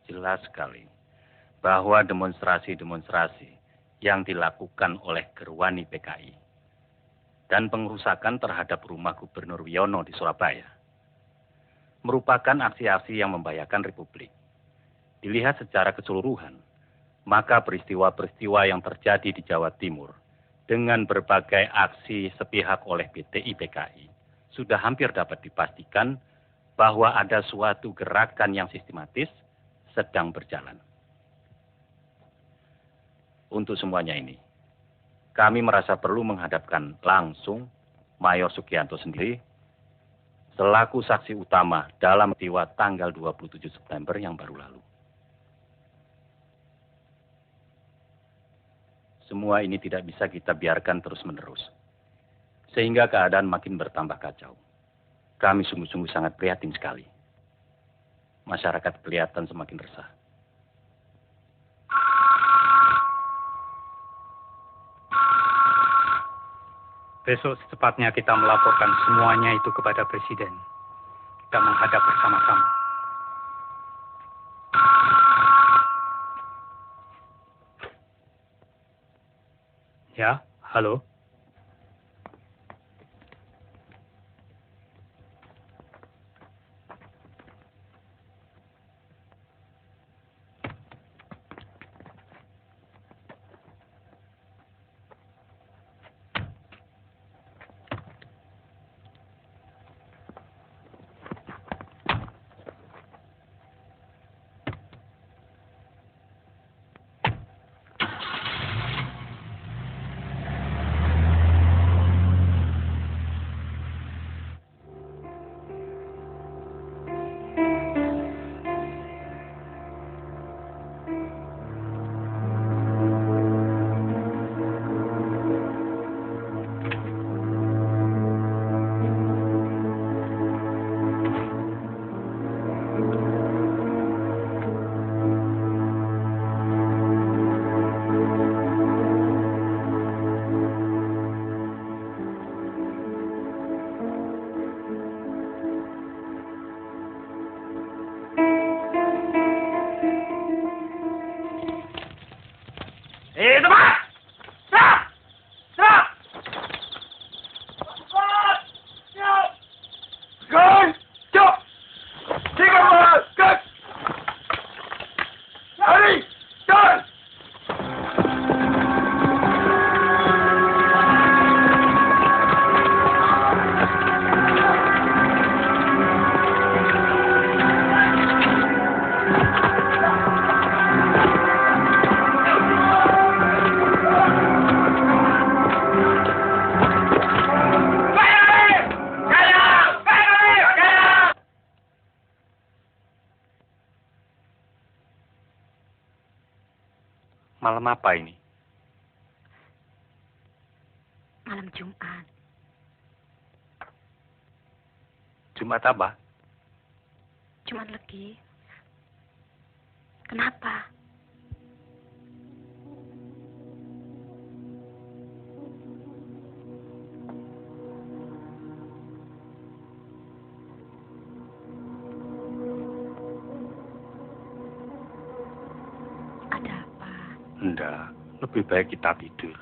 Jelas sekali bahwa demonstrasi-demonstrasi yang dilakukan oleh Gerwani PKI dan pengerusakan terhadap rumah Gubernur Wiono di Surabaya merupakan aksi-aksi yang membahayakan Republik. Dilihat secara keseluruhan, maka peristiwa-peristiwa yang terjadi di Jawa Timur dengan berbagai aksi sepihak oleh PTI PKI sudah hampir dapat dipastikan bahwa ada suatu gerakan yang sistematis sedang berjalan. Untuk semuanya ini, kami merasa perlu menghadapkan langsung Mayor Sugianto sendiri selaku saksi utama dalam peristiwa tanggal 27 September yang baru lalu. Semua ini tidak bisa kita biarkan terus-menerus, sehingga keadaan makin bertambah kacau. Kami sungguh-sungguh sangat prihatin sekali. Masyarakat kelihatan semakin resah. Besok secepatnya kita melaporkan semuanya itu kepada Presiden. Kita menghadap bersama-sama. Ya, halo. Malam apa ini? Malam Jumat. Jumat apa? Jumat Legi. Kenapa? Enggak, lebih baik kita tidur.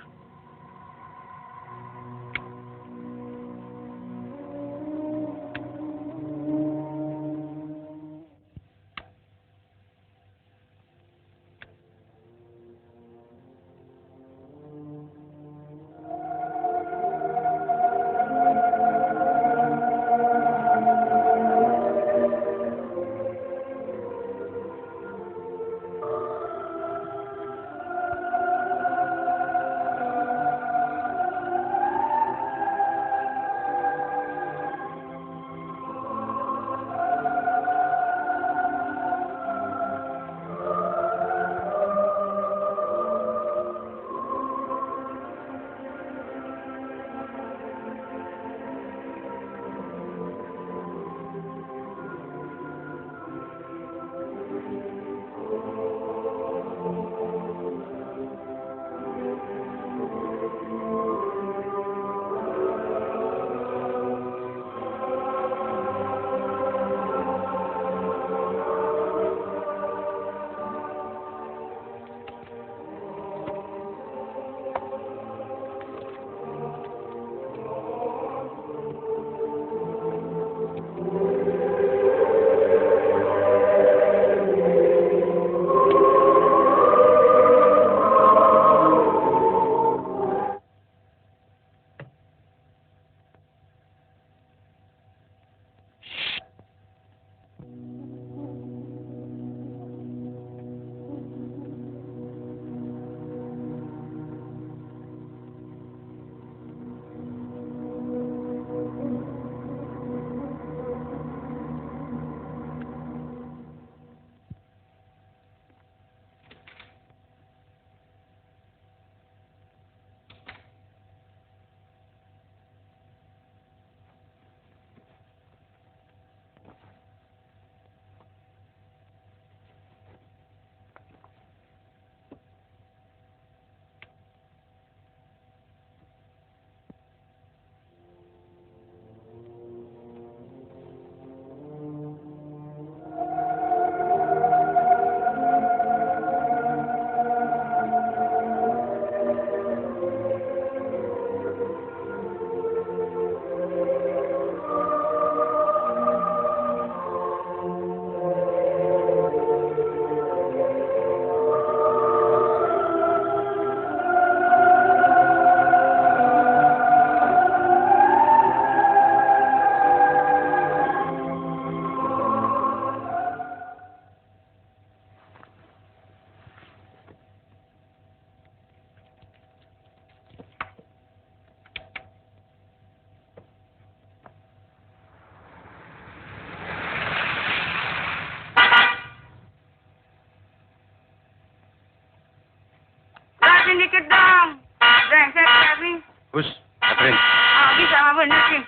Dikit dong. Brengsek tapi. Bus, Catherine. Bisa apa bener sih?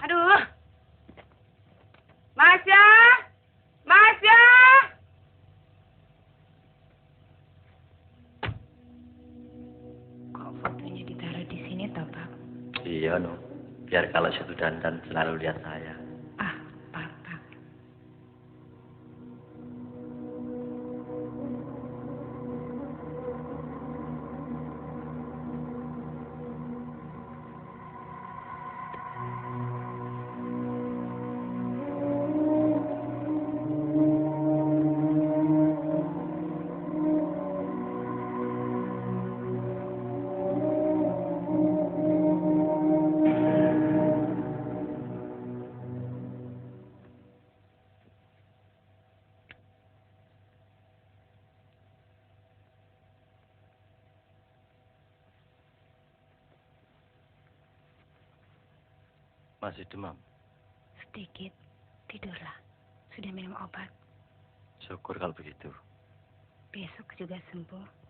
Aduh. Masya. Masya. Kok fotonya ditaruh di sini toh, Pak? Iya, no. Biar kalau situ dandan selalu lihat saya. Masih demam? Sedikit. Tidurlah. Sudah minum obat. Syukur kalau begitu. Besok juga sembuh.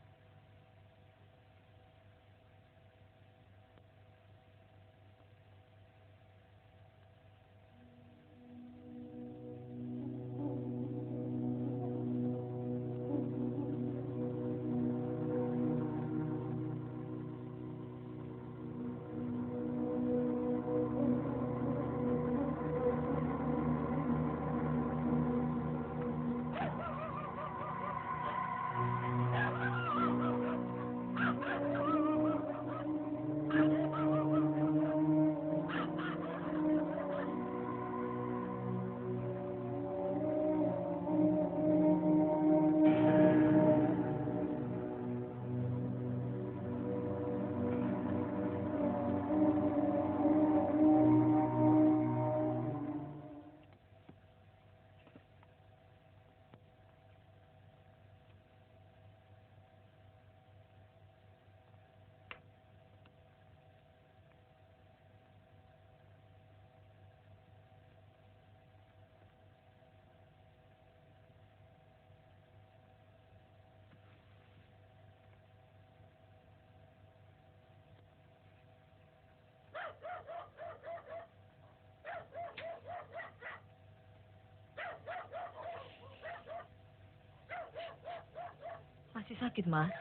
Masih sakit, Mas?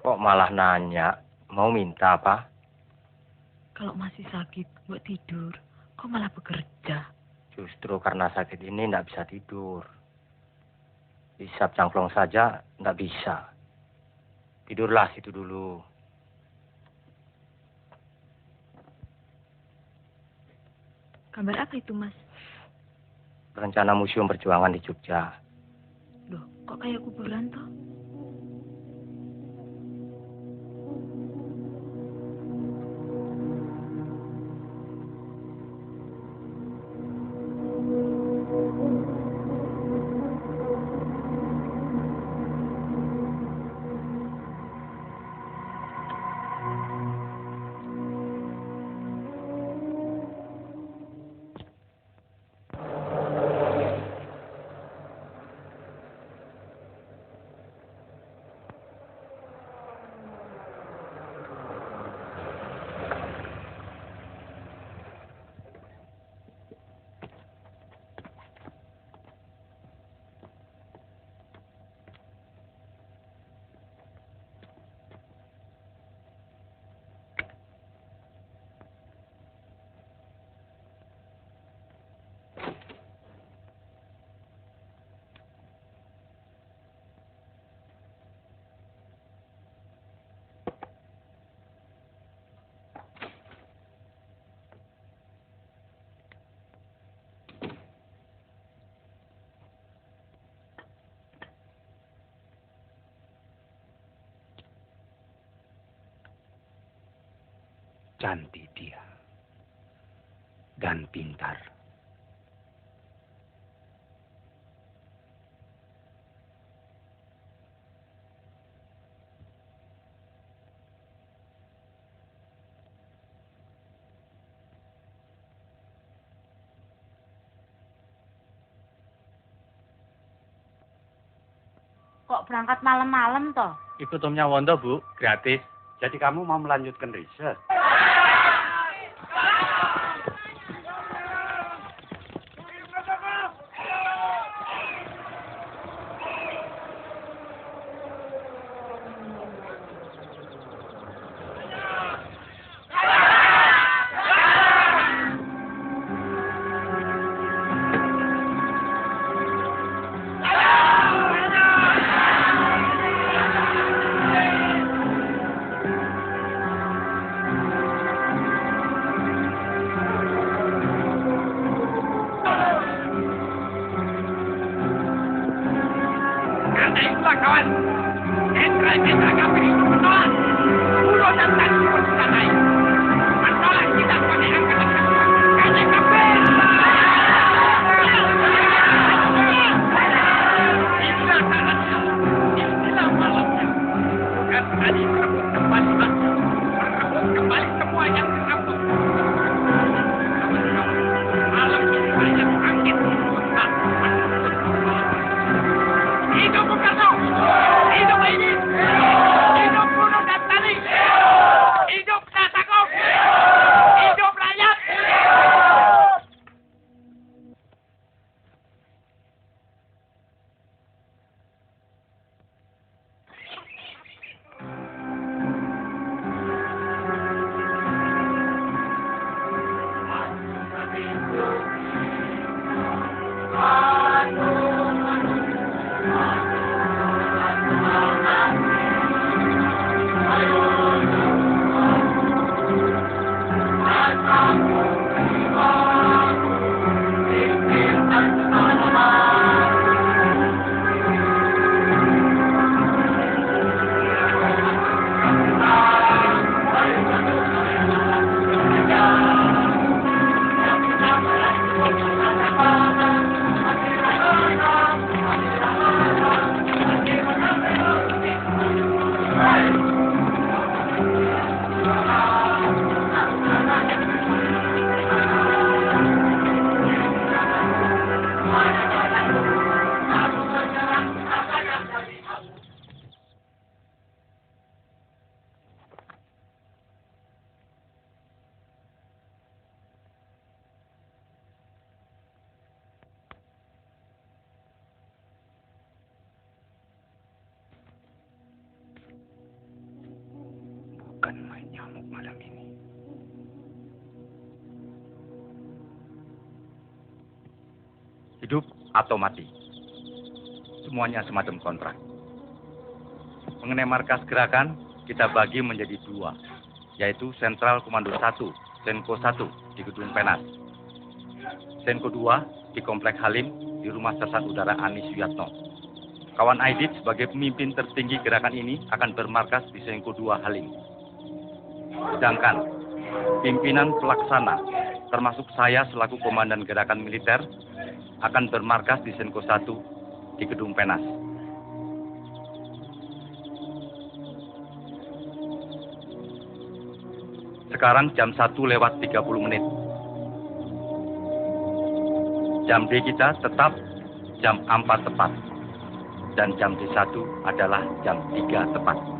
Kok malah nanya, mau minta apa? Kalau masih sakit, buat tidur. Kok malah bekerja? Justru karena sakit ini nggak bisa tidur. Hisap cangklong saja nggak bisa. Tidurlah situ dulu. Kabar apa itu, Mas? Rencana Museum Perjuangan di Jogja. Loh, kok kayak kuburan toh? cantik dia. Dan pintar. Kok berangkat malam-malam toh? Ikut Om Nyawondo, Bu. Gratis. Jadi kamu mau melanjutkan riset? Bukan main nyamuk malam ini. Hidup atau mati. Semuanya semacam kontrak. Mengenai markas gerakan, kita bagi menjadi dua, yaitu Sentral Komando 1, Senko 1 di Gedung Penas. Senko 2 di Komplek Halim di Rumah Sersat Udara Ani Suyatno. Kawan Aidit sebagai pemimpin tertinggi gerakan ini akan bermarkas di Senko 2 Halim. Sedangkan pimpinan pelaksana, termasuk saya selaku komandan gerakan militer, akan bermarkas di Senko 1 di Gedung Penas. Sekarang jam 1:30. Jam D kita tetap jam 4 tepat. Dan jam D1 adalah jam 3 tepat.